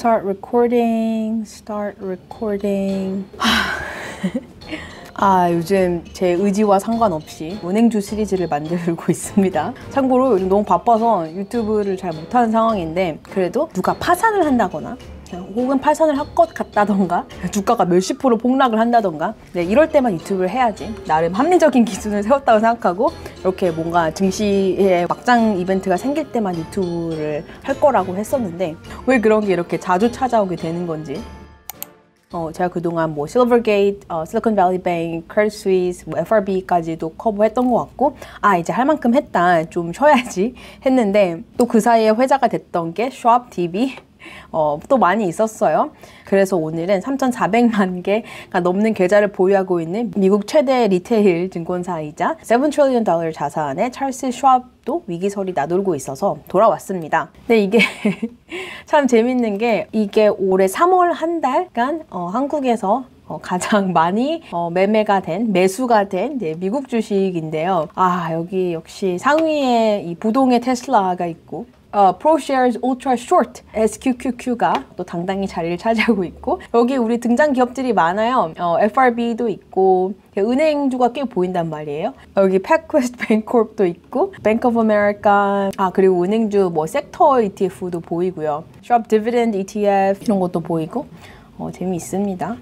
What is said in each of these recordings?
Start recording. 요즘 제 의지와 상관없이 은행주 시리즈를 만들고 있습니다. 참고로 요즘 너무 바빠서 유튜브를 잘 못하는 상황인데, 그래도 누가 파산을 한다거나 혹은 파산을 할 것 같다던가 주가가 몇십 프로 폭락을 한다던가 이럴 때만 유튜브를 해야지, 나름 합리적인 기준을 세웠다고 생각하고 이렇게 뭔가 증시에 막장 이벤트가 생길 때만 유튜브를 할 거라고 했었는데, 왜 그런 게 이렇게 자주 찾아오게 되는 건지. 제가 그동안 뭐 실버게이트, 실리콘밸리 뱅크, 크레딧 스위스, 뭐 FRB까지도 커버했던 것 같고, 이제 할 만큼 했다, 좀 쉬어야지 했는데, 또 그 사이에 회자가 됐던 게 슈왑 DB 또 많이 있었어요. 그래서 오늘은 3,400만 개가 넘는 계좌를 보유하고 있는 미국 최대 리테일 증권사이자 $7 trillion 자산의 찰스 슈왑도 위기설이 나돌고 있어서 돌아왔습니다. 근데 이게 참 재밌는 게, 이게 올해 3월 한 달간 한국에서 가장 많이 매수가 된 미국 주식인데요. 여기 역시 상위에 이 부동의 테슬라가 있고, ProShares Ultra Short SQQQ가 또 당당히 자리를 차지하고 있고, 여기 우리 등장 기업들이 많아요. FRB도 있고, 은행주가 꽤 보인단 말이에요. 여기 PacWest Bancorp도 있고, Bank of America, 그리고 은행주 뭐 섹터 ETF도 보이고요. Sharp Dividend ETF 이런 것도 보이고, 재미있습니다.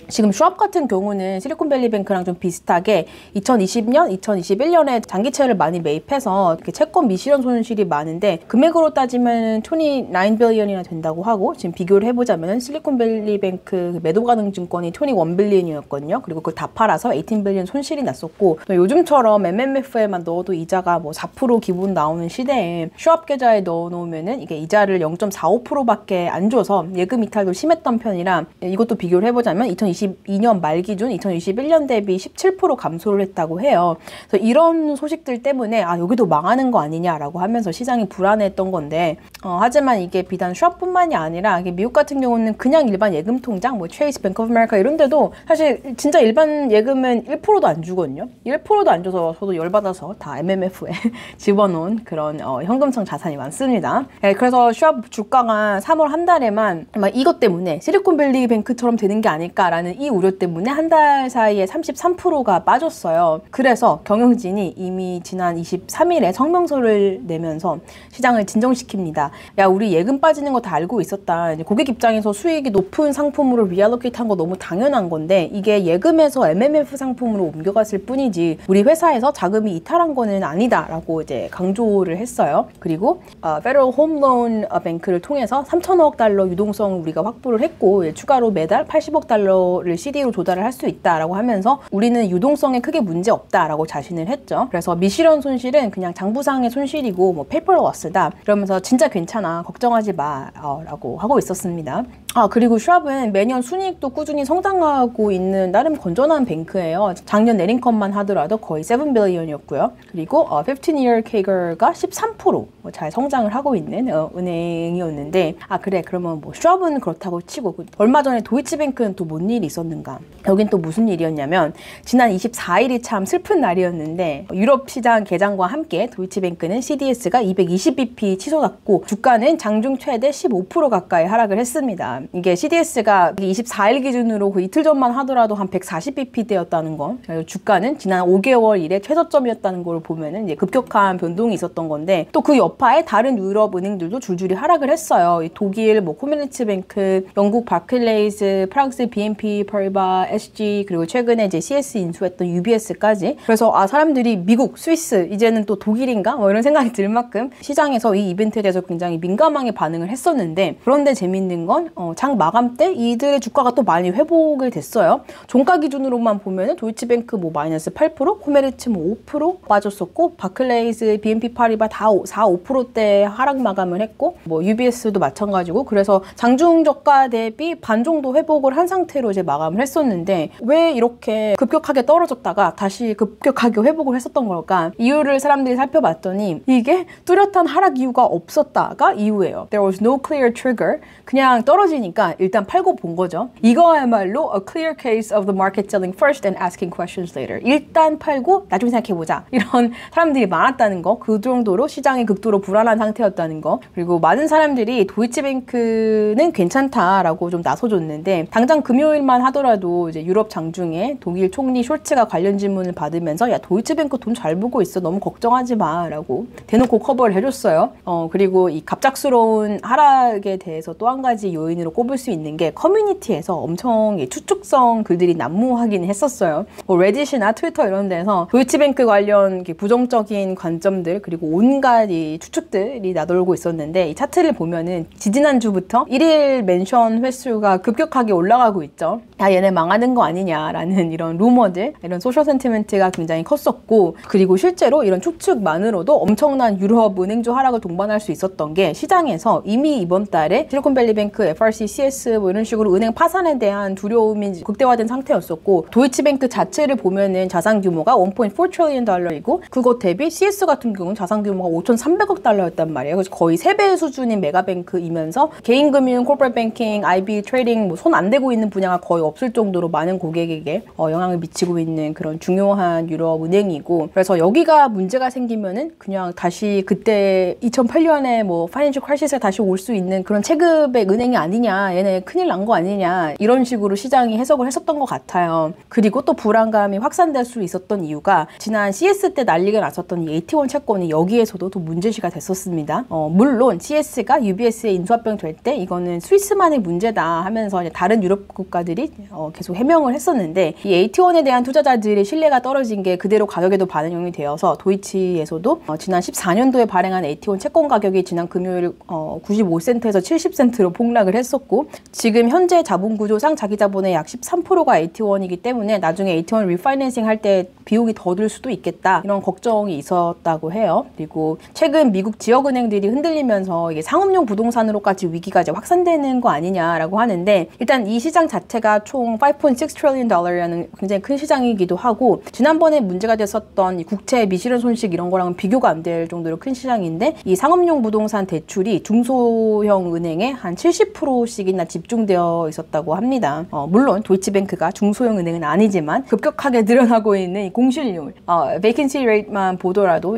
지금 슈왑 같은 경우는 실리콘밸리 뱅크랑 좀 비슷하게 2020년, 2021년에 장기채를 많이 매입해서 이렇게 채권 미실현 손실이 많은데, 금액으로 따지면 29 빌리언이나 된다고 하고, 지금 비교를 해보자면 실리콘밸리 뱅크 매도 가능 증권이 21 빌리언이었거든요. 그리고 그걸 다 팔아서 18 빌리언 손실이 났었고, 요즘처럼 MMF에만 넣어도 이자가 뭐 4% 기본 나오는 시대에 슈왑 계좌에 넣어놓으면은 이게 이자를 0.45%밖에 안 줘서 예금 이탈도 심했던 편이라, 이것도 비교를 해보자면 2022년 말 기준 2021년 대비 17% 감소를 했다고 해요. 그래서 이런 소식들 때문에 여기도 망하는 거 아니냐라고 하면서 시장이 불안해했던 건데, 하지만 이게 비단 슈왑뿐만이 아니라, 이게 미국 같은 경우는 그냥 일반 예금 통장, 뭐 체이스, 뱅크 오브 아메리카 이런 데도 사실 진짜 일반 예금은 1%도 안 주거든요. 1%도 안 줘서 저도 열받아서 다 MMF에 집어넣은 그런 현금성 자산이 많습니다. 그래서 슈왑 주가가 3월 한 달에만 이것 때문에 실리콘밸리 뱅크처럼 되는 게 아닐까라는 이 우려 때문에 한 달 사이에 33%가 빠졌어요. 그래서 경영진이 이미 지난 23일에 성명서를 내면서 시장을 진정시킵니다. 우리 예금 빠지는 거 다 알고 있었다. 이제 고객 입장에서 수익이 높은 상품으로 리알로케이트 한 거 너무 당연한 건데, 이게 예금에서 MMF 상품으로 옮겨갔을 뿐이지 우리 회사에서 자금이 이탈한 거는 아니다라고 이제 강조를 했어요. 그리고 Federal Home Loan Bank를 통해서 3천억 달러 유동성을 우리가 확보를 했고, 추가로 매달 80억 달러를 CD로 조달을 할 수 있다라고 하면서 우리는 유동성에 크게 문제 없다라고 자신을 했죠. 그래서 미실현 손실은 그냥 장부상의 손실이고 뭐 페이퍼 로스다, 그러면서 진짜 괜찮아, 걱정하지 마 라고 하고 있었습니다. 그리고 슈왑은 매년 순이익도 꾸준히 성장하고 있는 나름 건전한 뱅크예요. 작년 넷인컴만 하더라도 거의 7 빌리언이었고요. 그리고 15-year CAGR가 13% 잘 성장을 하고 있는 은행이었는데, 그래, 그러면 뭐 슈왑은 그렇다고 치고, 얼마 전에 도이치뱅크는 또 뭔 일이 있었는가? 여긴 또 무슨 일이었냐면, 지난 24일이 참 슬픈 날이었는데, 유럽 시장 개장과 함께 도이치뱅크는 CDS가 220bp 치솟았고, 주가는 장중 최대 15% 가까이 하락을 했습니다. 이게 CDS가 24일 기준으로 그 이틀 전만 하더라도 한 140bp대였다는 거, 주가는 지난 5개월 이래 최저점이었다는 걸 보면은 이제 급격한 변동이 있었던 건데, 또 그 여파에 다른 유럽 은행들도 줄줄이 하락을 했어요. 독일 뭐 코미니츠뱅크, 영국 바클레이즈, 프랑스 BNP 파리바, SG, 그리고 최근에 이제 CS 인수했던 UBS까지. 그래서 사람들이 미국, 스위스, 이제는 또 독일인가? 이런 생각이 들 만큼 시장에서 이 이벤트에 대해서 굉장히 민감하게 반응을 했었는데, 그런데 재밌는 건 장 마감 때 이들의 주가가 또 많이 회복이 됐어요. 종가 기준으로만 보면은 도이치뱅크 뭐 마이너스 8%, 코메르츠 뭐 5% 빠졌었고, 바클레이즈, BNP 파리바 다 4-5%대 하락 마감을 했고, 뭐 UBS도 마찬가지고, 그래서 장중 저가 대비 반 정도 회복을 한 상태로 이제 마감을 했었는데 왜 이렇게 급격하게 떨어졌다가 다시 급격하게 회복을 했었던 걸까? 이유를 사람들이 살펴봤더니 이게 뚜렷한 하락 이유가 없었다가 이유예요. There was no clear trigger. 그냥 떨어지니까 일단 팔고 본 거죠. 이거야말로 a clear case of the market selling first and asking questions later. 일단 팔고 나중에 생각해보자. 이런 사람들이 많았다는 거. 그 정도로 시장이 극도로 불안한 상태였다는 거. 그리고 많은 사람들이 도이치뱅크는 괜찮다라고 좀 나서줬는데 당장 금요일만 하더라도 이제 유럽 장중에 독일 총리 숄츠가 관련 질문을 받으면서 야 도이치뱅크 돈 잘 보고 있어. 너무 걱정하지 마 라고 대놓고 커버를 해줬어요. 그리고 이 갑작스러운 하락에 대해서 또 한 가지 요인으로 꼽을 수 있는 게 커뮤니티에서 엄청 추측성 글들이 난무하긴 했었어요. 뭐 레딧이나 트위터 이런 데서 도이치뱅크 관련 부정적인 관점들 그리고 온갖 이 추측들이 나돌고 있었는데 이 차트를 보면은 지지난주부터 1일 멘션 횟수가 급격하게 올라가고 있죠. 야 얘네 망하는 거 아니냐라는 이런 루머들, 이런 소셜 센티멘트가 굉장히 컸었고 그리고 실제로 이런 추측만으로도 엄청난 유럽 은행주 하락을 동반할 수 있었던 게 시장에서 이미 이번 달에 실리콘밸리뱅크, FRC, CS 뭐 이런 식으로 은행 파산에 대한 두려움이 극대화된 상태였었고 도이치뱅크 자체를 보면은 자산 규모가 1.4 트릴리언 달러이고 그것 대비 CS 같은 경우는 자산 규모가 5,300억 달러였단 말이에요. 그래서 거의 3배 수준인 메가뱅크이면서 개인금융, 코퍼레이트 뱅킹, IB, 트레이딩 뭐 손 안 대고 있는 분야가 거의 없을 정도로 많은 고객에게 영향을 미치고 있는 그런 중요한 유럽 은행이고 그래서 여기가 문제가 생기면은 그냥 다시 그때 2008년에 뭐 파이낸셜 크라이시스가 다시 올 수 있는 그런 체급의 은행이 아니냐, 얘네 큰일 난 거 아니냐 이런 식으로 시장이 해석을 했었던 것 같아요. 그리고 또 불안감이 확산될 수 있었던 이유가 지난 CS 때 난리가 났었던 이 AT1 채권이 여기에서도 또 문제시가 됐었습니다. 물론 CS가 UBS에 인수합병 될 때 이거는 스위스만의 문제다 하면서 이제 다른 유럽 국가들이 계속 해명을 했었는데 이 AT1에 대한 투자자들의 신뢰가 떨어진 게 그대로 가격에도 반영이 되어서 도이치에서도 지난 14년도에 발행한 AT1 채권 가격이 지난 금요일 95센트에서 70센트로 폭락을 했었고 지금 현재 자본구조상 자기 자본의 약 13%가 AT1이기 때문에 나중에 AT1 리파이낸싱 할 때 비용이 더 들 수도 있겠다 이런 걱정이 있었다고 해요. 그리고 최근 미국 지역은행들이 흔들리면서 이게 상업용 부동산으로까지 위기가 이제 확산되는 거 아니냐라고 하는데 일단 이 시장 자체가 총 5.6 트릴리언 달러라는 굉장히 큰 시장이기도 하고 지난번에 문제가 됐었던 이 국채 미실현 손실 이런 거랑은 비교가 안 될 정도로 큰 시장인데 이 상업용 부동산 대출이 중소형 은행에 한 70%씩이나 집중되어 있었다고 합니다. 물론 도이치뱅크가 중소형 은행은 아니지만 급격하게 늘어나고 있는 이 공실률, vacancy rate만 보더라도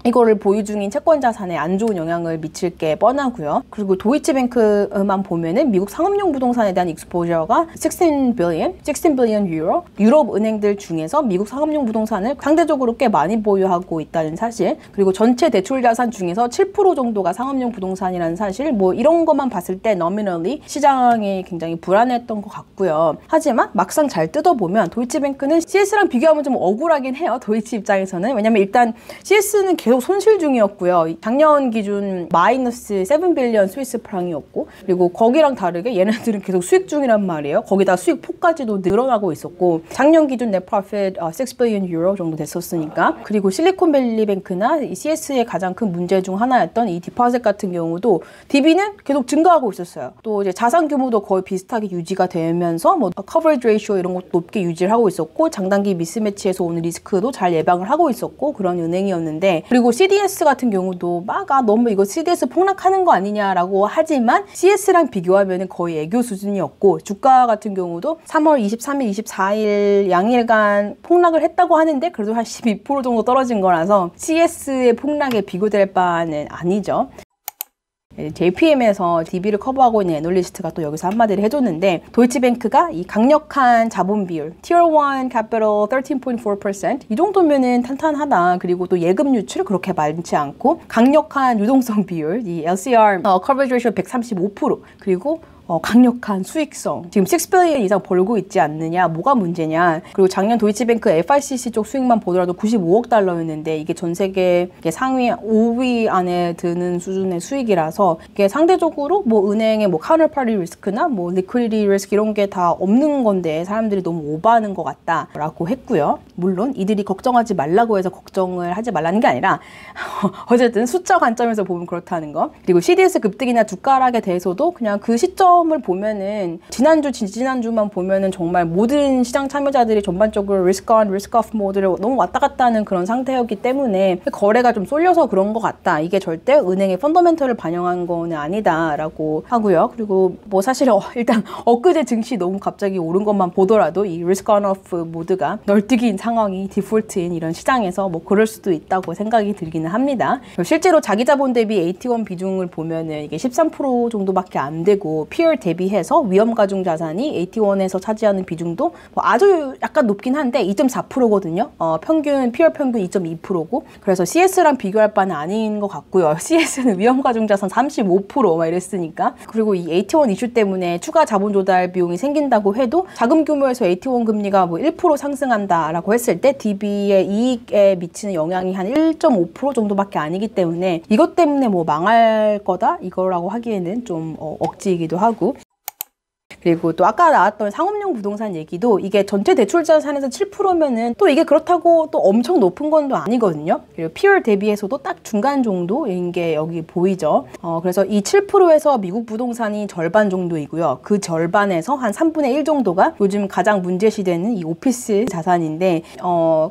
이거를 보유 중인 채권 자산에 안 좋은 영향을 미칠 게 뻔하고요. 그리고 도이치뱅크만 보면은 미국 상업용 부동산에 대한 익스포저가 16 billion 유로. 유럽 은행들 중에서 미국 상업용 부동산을 상대적으로 꽤 많이 보유하고 있다는 사실. 그리고 전체 대출 자산 중에서 7% 정도가 상업용 부동산이라는 사실. 뭐 이런 것만 봤을 때 nominally 시장이 굉장히 불안했던 것 같고요. 하지만 막상 잘 뜯어보면 도이치뱅크는 CS랑 비교하면 좀 억울하긴 해요. 도이치 입장에서는. 왜냐면 일단 CS는 계속 손실 중이었고요. 작년 기준 마이너스 7 빌리언 스위스 프랑이었고 그리고 거기랑 다르게 얘네들은 계속 수익 중이란 말이에요. 거기다 수익 폭까지도 늘어나고 있었고 작년 기준 net profit 6 빌리언 유로 정도 됐었으니까 그리고 실리콘밸리뱅크나 이 CS의 가장 큰 문제 중 하나였던 이 디파짓 같은 경우도 DB는 계속 증가하고 있었어요. 또 이제 자산 규모도 거의 비슷하게 유지가 되면서 뭐 coverage ratio 이런 것도 높게 유지를 하고 있었고 장단기 미스매치에서 오는 리스크도 잘 예방을 하고 있었고 그런 은행이었는데 그리고 CDS 같은 경우도 너무 이거 CDS 폭락하는 거 아니냐라고 하지만 CS랑 비교하면 거의 애교 수준이었고 주가 같은 경우도 3월 23일, 24일 양일간 폭락을 했다고 하는데 그래도 한 12% 정도 떨어진 거라서 CS의 폭락에 비교될 바는 아니죠. JPM에서 DB를 커버하고 있는 애널리스트가 또 여기서 한마디를 해줬는데 도이치뱅크가 이 강력한 자본 비율 Tier 1 Capital 13.4% 이 정도면은 탄탄하다. 그리고 또 예금 유출 그렇게 많지 않고 강력한 유동성 비율 이 LCR Coverage Ratio 135% 그리고 강력한 수익성. 지금 6 빌리언 이상 벌고 있지 않느냐, 뭐가 문제냐. 그리고 작년 도이치뱅크 FICC 쪽 수익만 보더라도 95억 달러였는데 이게 전 세계 상위 5위 안에 드는 수준의 수익이라서 이게 상대적으로 뭐 은행의 뭐 카운터파리 리스크나 뭐 리퀴디티 리스크 이런 게 다 없는 건데 사람들이 너무 오버하는 것 같다라고 했고요. 물론 이들이 걱정하지 말라고 해서 걱정을 하지 말라는 게 아니라 어쨌든 숫자 관점에서 보면 그렇다는 거. 그리고 CDS 급등이나 주가락에 대해서도 그냥 그 시점을 보면은 지난주, 지난주만 보면은 정말 모든 시장 참여자들이 전반적으로 리스크 온, 리스크 오프 모드를 너무 왔다 갔다 하는 그런 상태였기 때문에 거래가 좀 쏠려서 그런 것 같다. 이게 절대 은행의 펀더멘털을 반영한 거는 아니다라고 하고요. 그리고 뭐 사실 일단 엊그제 증시 너무 갑자기 오른 것만 보더라도 이 리스크 온 오프 모드가 널뛰기인 상황이 디폴트인 이런 시장에서 뭐 그럴 수도 있다고 생각이 들기는 합니다. 실제로 자기 자본 대비 AT1 비중을 보면은 이게 13% 정도밖에 안 되고 peer 대비해서 위험 가중 자산이 AT1에서 차지하는 비중도 뭐 아주 약간 높긴 한데 2.4%거든요. 평균 peer 평균 2.2%고 그래서 CS랑 비교할 바는 아닌 것 같고요. CS는 위험 가중 자산 35% 이랬으니까. 그리고 이 AT1 이슈 때문에 추가 자본 조달 비용이 생긴다고 해도 자금 규모에서 AT1 금리가 뭐 1% 상승한다라고 했을 때 DB의 이익에 미치는 영향이 한 1.5% 정도밖에 아니기 때문에 이것 때문에 뭐 망할 거다 이거라고 하기에는 좀 억지이기도 하고. 그리고 또 아까 나왔던 상업용 부동산 얘기도 이게 전체 대출 자산에서 7%면은 또 이게 그렇다고 또 엄청 높은 건 또 아니거든요. 그리고 peer 대비해서도 딱 중간 정도인 게 여기 보이죠. 그래서 이 7%에서 미국 부동산이 절반 정도이고요. 그 절반에서 한 3분의 1 정도가 요즘 가장 문제시되는 이 오피스 자산인데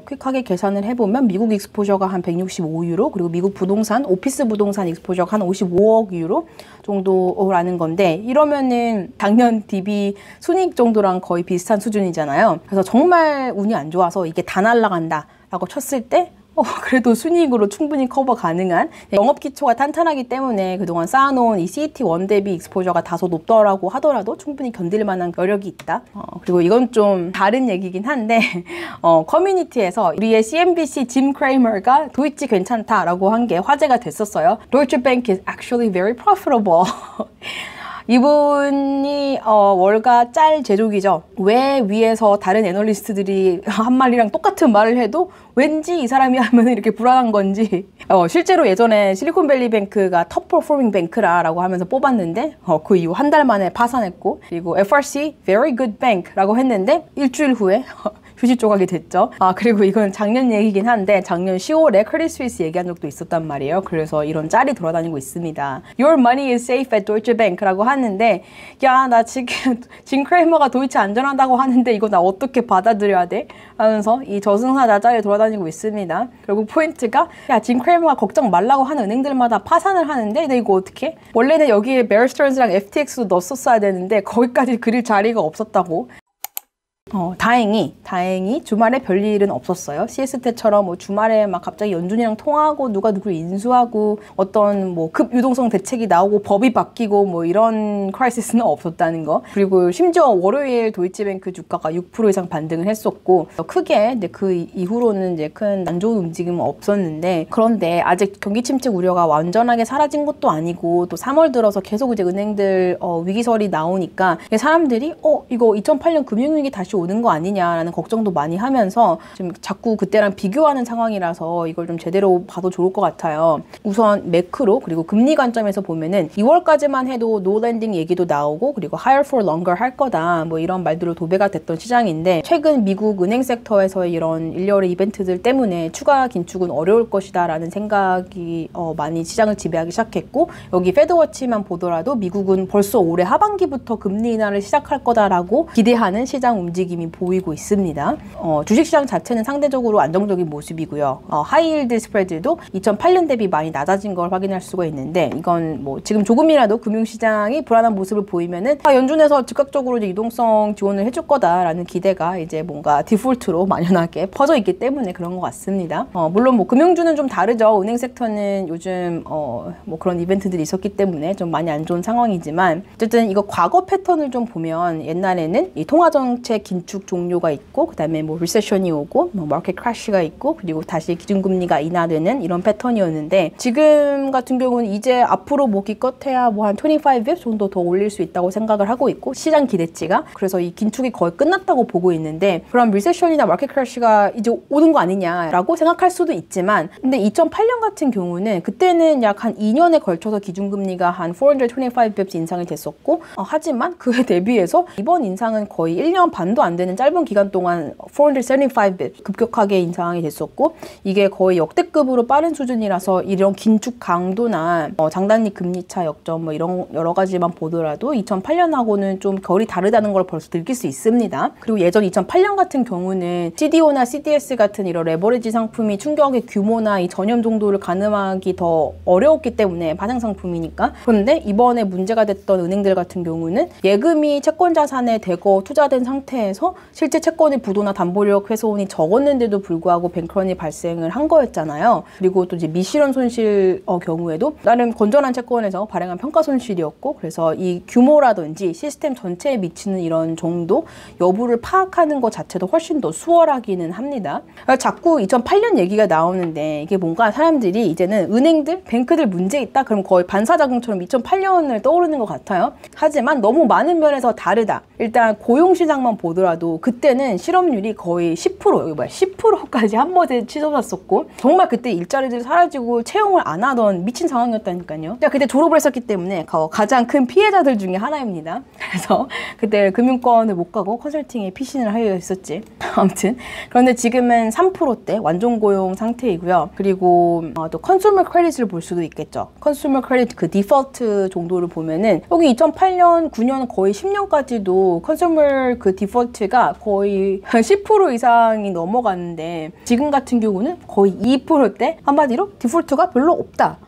퀵하게 계산을 해보면 미국 익스포저가 한 165유로 그리고 미국 부동산, 오피스 부동산 익스포저가 한 55억 유로 정도라는 건데 이러면은 작년 DB 순이익 정도랑 거의 비슷한 수준이잖아요. 그래서 정말 운이 안 좋아서 이게 다 날아간다 라고 쳤을 때 그래도 순이익으로 충분히 커버 가능한 영업 기초가 탄탄하기 때문에 그동안 쌓아놓은 이 CET1 대비 익스포저가 다소 높더라고 하더라도 충분히 견딜 만한 여력이 있다. 그리고 이건 좀 다른 얘기긴 한데 커뮤니티에서 우리의 CNBC 짐 크레이머가 도이치 괜찮다라고 한 게 화제가 됐었어요. Deutsche Bank is actually very profitable. 이분이 월가 짤 제조기죠. 왜 위에서 다른 애널리스트들이 한 말이랑 똑같은 말을 해도 왠지 이 사람이 하면 이렇게 불안한 건지 실제로 예전에 실리콘밸리뱅크가 톱 퍼포밍 뱅크라고 하면서 뽑았는데 그 이후 한 달 만에 파산했고 그리고 FRC very good bank라고 했는데 일주일 후에 휴지 조각이 됐죠. 그리고 이건 작년 얘기긴 한데 작년 10월에 크레딧 스위스 얘기한 적도 있었단 말이에요. 그래서 이런 짤이 돌아다니고 있습니다. Your money is safe at Deutsche Bank라고 하는데 야, 나 지금 짐 크레이머가 도이치 안전하다고 하는데 이거 나 어떻게 받아들여야 돼? 하면서 이 저승사자 짤이 돌아다니고 있습니다. 결국 포인트가 야, 짐 크레이머가 걱정 말라고 하는 은행들마다 파산을 하는데 근데 이거 어떻게? 원래는 여기에 베어 스턴즈랑 FTX도 넣었어야 되는데 거기까지 그릴 자리가 없었다고. 다행히 주말에 별일은 없었어요. CS 때처럼 뭐 주말에 막 갑자기 연준이랑 통화하고 누가 누구를 인수하고 어떤 뭐 급유동성 대책이 나오고 법이 바뀌고 뭐 이런 크라이시스는 없었다는 거. 그리고 심지어 월요일 도이치뱅크 주가가 6% 이상 반등을 했었고 크게 이제 그 이후로는 이제 큰 안 좋은 움직임은 없었는데 그런데 아직 경기 침체 우려가 완전하게 사라진 것도 아니고 또 3월 들어서 계속 이제 은행들 위기설이 나오니까 사람들이 이거 2008년 금융위기 다시 오는 거 아니냐라는 걱정도 많이 하면서 지금 자꾸 그때랑 비교하는 상황이라서 이걸 좀 제대로 봐도 좋을 것 같아요. 우선 매크로 그리고 금리 관점에서 보면은 2월까지만 해도 노 랜딩 얘기도 나오고 그리고 higher for longer 할 거다 뭐 이런 말들로 도배가 됐던 시장인데 최근 미국 은행 섹터에서의 이런 일련의 이벤트들 때문에 추가 긴축은 어려울 것이다 라는 생각이 많이 시장을 지배하기 시작했고 여기 페드워치만 보더라도 미국은 벌써 올해 하반기부터 금리 인하를 시작할 거다라고 기대하는 시장 움직임이 보이고 있습니다. 주식시장 자체는 상대적으로 안정적인 모습이고요. 하이힐드 스프레드도 2008년 대비 많이 낮아진 걸 확인할 수가 있는데 이건 뭐 지금 조금이라도 금융시장이 불안한 모습을 보이면은 연준에서 즉각적으로 이제 유동성 지원을 해줄 거다라는 기대가 이제 뭔가 디폴트로 만연하게 퍼져 있기 때문에 그런 것 같습니다. 물론 뭐 금융주는 좀 다르죠. 은행 섹터는 요즘 뭐 그런 이벤트들이 있었기 때문에 좀 많이 안 좋은 상황이지만 어쨌든 이거 과거 패턴을 좀 보면 옛날에는 이 통화정책 긴축 종료가 있고 그다음에 뭐 리세션이 오고 뭐 마켓 크래시가 있고 그리고 다시 기준금리가 인하되는 이런 패턴이었는데 지금 같은 경우는 이제 앞으로 뭐 기껏해야 뭐 한 25bps 정도 더 올릴 수 있다고 생각을 하고 있고 시장 기대치가 그래서 이 긴축이 거의 끝났다고 보고 있는데 그럼 리세션이나 마켓 크래시가 이제 오는 거 아니냐라고 생각할 수도 있지만 근데 2008년 같은 경우는 그때는 약 한 2년에 걸쳐서 기준금리가 한 425bps 인상이 됐었고 하지만 그에 대비해서 이번 인상은 거의 1년 반도 안 되는 짧은 기간 동안 475bps 급격하게 인상이 됐었고, 이게 거의 역대급으로 빠른 수준이라서 이런 긴축 강도나 장단기 금리차 역전 뭐 이런 여러 가지만 보더라도 2008년하고는 좀 결이 다르다는 걸 벌써 느낄 수 있습니다. 그리고 예전 2008년 같은 경우는 CDO나 CDS 같은 이런 레버리지 상품이 충격의 규모나 이 전염 정도를 가늠하기 더 어려웠기 때문에 파생 상품이니까. 그런데 이번에 문제가 됐던 은행들 같은 경우는 예금이 채권 자산에 대거 투자된 상태에서 실제 채권의 부도나 담보력 훼손이 적었는데도 불구하고 뱅크런이 발생을 한 거였잖아요. 그리고 또 이제 미실현 손실 경우에도 나름 건전한 채권에서 발행한 평가 손실이었고, 그래서 이 규모라든지 시스템 전체에 미치는 이런 정도 여부를 파악하는 것 자체도 훨씬 더 수월하기는 합니다. 자꾸 2008년 얘기가 나오는데 이게 뭔가 사람들이 이제는 은행들, 뱅크들 문제 있다? 그럼 거의 반사작용처럼 2008년을 떠오르는 것 같아요. 하지만 너무 많은 면에서 다르다. 일단 고용시장만 보더라도 그때는 실업률이 거의 10%, 여기 10%까지 한 번에 치솟았었고, 정말 그때 일자리들이 사라지고 채용을 안 하던 미친 상황이었다니까요. 제가 그때 졸업을 했었기 때문에 가장 큰 피해자들 중에 하나입니다. 그래서 그때 금융권을 못 가고 컨설팅에 피신을 하려 했었지. 아무튼 그런데 지금은 3%대 완전 고용 상태이고요. 그리고 또 컨슈머 크레딧을 볼 수도 있겠죠. 컨슈머 크레딧 그 디폴트 정도를 보면은 여기 2008년, 9년 거의 10년까지도 컨슈머 그 디폴트가 거의 10% 이상이 넘어갔는데 지금 같은 경우는 거의 2%대, 한마디로 디폴트가 별로 없다.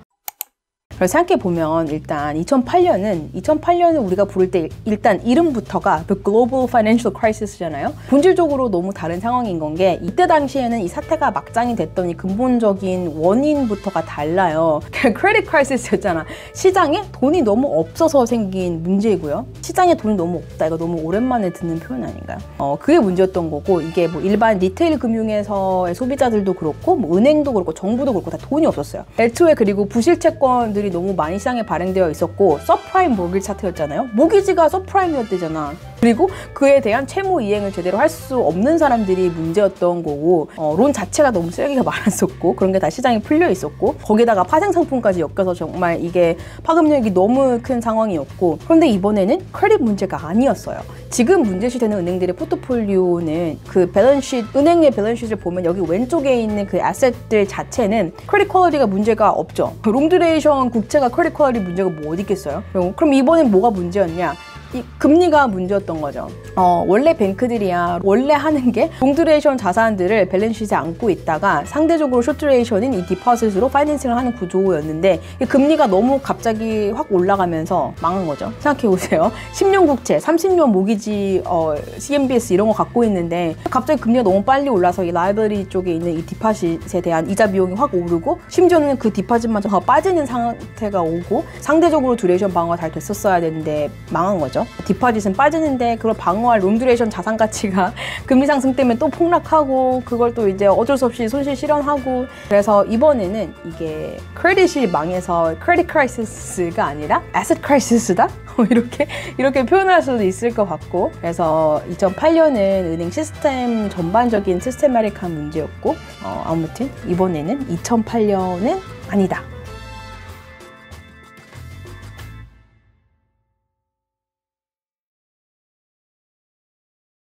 그래서 생각해보면 일단 2008년은 우리가 부를 때 일단 이름부터가 The Global Financial Crisis잖아요. 본질적으로 너무 다른 상황인 건 게 이때 당시에는 이 사태가 막장이 됐더니 근본적인 원인부터가 달라요. 크레딧 크라이시스였잖아. 시장에 돈이 너무 없어서 생긴 문제이고요. 시장에 돈이 너무 없다. 이거 너무 오랜만에 듣는 표현 아닌가요? 그게 문제였던 거고, 이게 뭐 일반 리테일 금융에서의 소비자들도 그렇고 뭐 은행도 그렇고 정부도 그렇고 다 돈이 없었어요. 애초에 그리고 부실 채권들이 너무 많이 시장에 발행되어 있었고 서프라임 모기지 사태였잖아요. 모기지가 서프라임이었대잖아. 그리고 그에 대한 채무 이행을 제대로 할 수 없는 사람들이 문제였던 거고, 론 자체가 너무 쓰레기가 많았었고 그런 게 다 시장에 풀려 있었고, 거기다가 파생 상품까지 엮여서 정말 이게 파급력이 너무 큰 상황이었고, 그런데 이번에는 크레딧 문제가 아니었어요. 지금 문제시되는 은행들의 포트폴리오는 그 밸런스시트, 은행의 밸런스시트를 보면 여기 왼쪽에 있는 그 애셋들 자체는 크레딧 퀄리티가 문제가 없죠. 롱듀레이션 국채가 크레딧 퀄리티 문제가 뭐 어디 있겠어요? 그럼 이번엔 뭐가 문제였냐? 이 금리가 문제였던 거죠. 원래 뱅크들이야 원래 하는 게 롱듀레이션 자산들을 밸런스시트에 안고 있다가 상대적으로 숏듀레이션인 이 디포짓으로 파이낸싱을 하는 구조였는데, 금리가 너무 갑자기 확 올라가면서 망한 거죠. 생각해보세요. 10년 국채, 30년 모기지, CMBS 이런 거 갖고 있는데 갑자기 금리가 너무 빨리 올라서 이 라이벌리 쪽에 있는 이 디포짓에 대한 이자 비용이 확 오르고, 심지어는 그 디포짓만 더 빠지는 상태가 오고, 상대적으로 듀레이션 방어가 잘 됐었어야 되는데 망한 거죠. 디포짓은 빠지는데 그걸 방어할 롱듀레이션 자산 가치가 금리 상승 때문에 또 폭락하고, 그걸 또 이제 어쩔 수 없이 손실 실현하고, 그래서 이번에는 이게 크레딧이 망해서 크레딧 크라이시스가 아니라 애셋 크라이시스다? 이렇게 표현할 수도 있을 것 같고, 그래서 2008년은 은행 시스템 전반적인 시스테마틱한 문제였고, 아무튼 이번에는 2008년은 아니다.